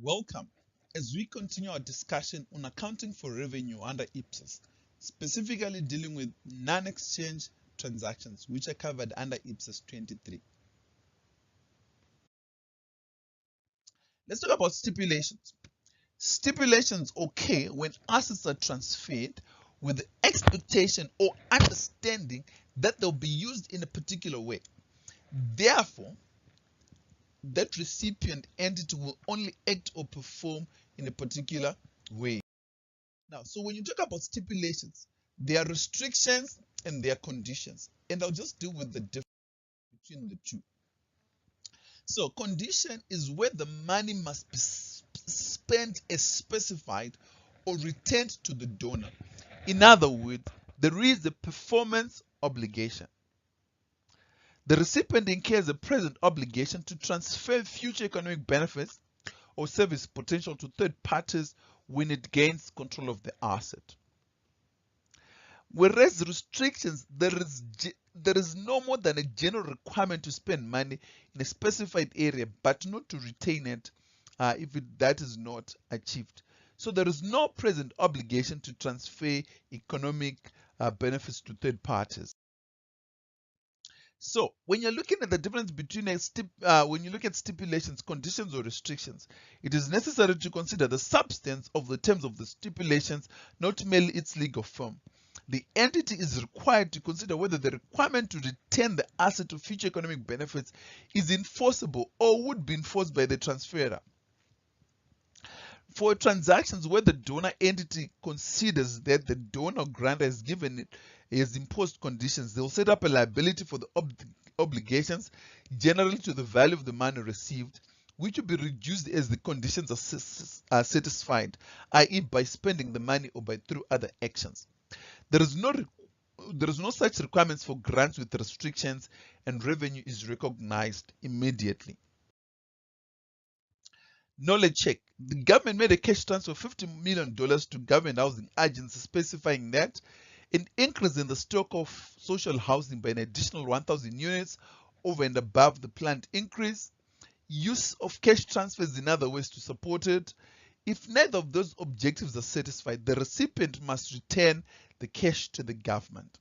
Welcome as we continue our discussion on accounting for revenue under IPSAS, specifically dealing with non-exchange transactions which are covered under IPSAS 23. Let's talk about stipulations. Stipulations occur when assets are transferred with the expectation or understanding that they'll be used in a particular way. Therefore, that recipient entity will only act or perform in a particular way. Now, so when you talk about stipulations, there are restrictions and there are conditions. And I'll just deal with the difference between the two. So condition is where the money must be spent as specified or returned to the donor. In other words, there is a performance obligation. The recipient incurs a present obligation to transfer future economic benefits or service potential to third parties when it gains control of the asset. Whereas restrictions, there is no more than a general requirement to spend money in a specified area, but not to retain it if that is not achieved. So there is no present obligation to transfer economic benefits to third parties. So when you're looking at the difference between when you look at stipulations, conditions, or restrictions, it is necessary to consider the substance of the terms of the stipulations, not merely its legal form. The entity is required to consider whether the requirement to retain the asset to future economic benefits is enforceable or would be enforced by the transferor. For transactions where the donor entity considers that the donor grantor has imposed conditions, they'll set up a liability for the obligations, generally to the value of the money received, which will be reduced as the conditions are satisfied, i.e. by spending the money or through other actions. There is no such requirements for grants with restrictions, and revenue is recognized immediately. Knowledge check. The government made a cash transfer of $50 million to government housing agencies, specifying that an increase in the stock of social housing by an additional 1,000 units over and above the planned increase, use of cash transfers in other ways to support it. If neither of those objectives are satisfied, the recipient must return the cash to the government.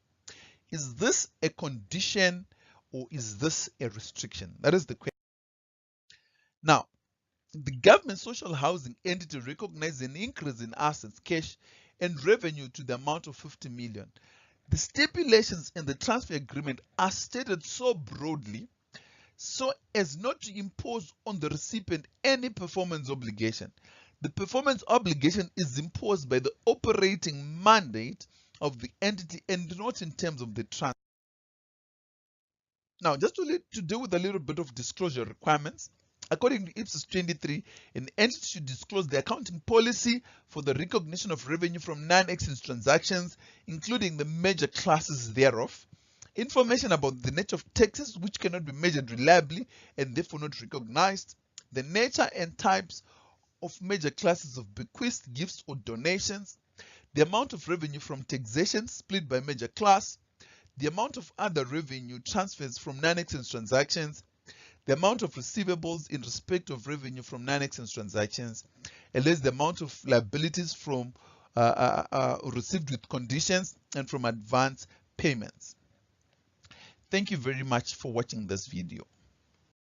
Is this a condition or is this a restriction? That is the question. Now, the government social housing entity recognizes an increase in assets, cash, and revenue to the amount of 50 million. The stipulations in the transfer agreement are stated so broadly so as not to impose on the recipient any performance obligation. The performance obligation is imposed by the operating mandate of the entity and not in terms of the transfer. Now, just to deal with a little bit of disclosure requirements, according to IPSAS 23, an entity should disclose the accounting policy for the recognition of revenue from non-exchange transactions, including the major classes thereof, information about the nature of taxes which cannot be measured reliably and therefore not recognized, the nature and types of major classes of bequests, gifts, or donations, the amount of revenue from taxation split by major class, the amount of other revenue transfers from non-exchange transactions, the amount of receivables in respect of revenue from non-exchange transactions, and less the amount of liabilities from received with conditions and from advance payments. Thank you very much for watching this video.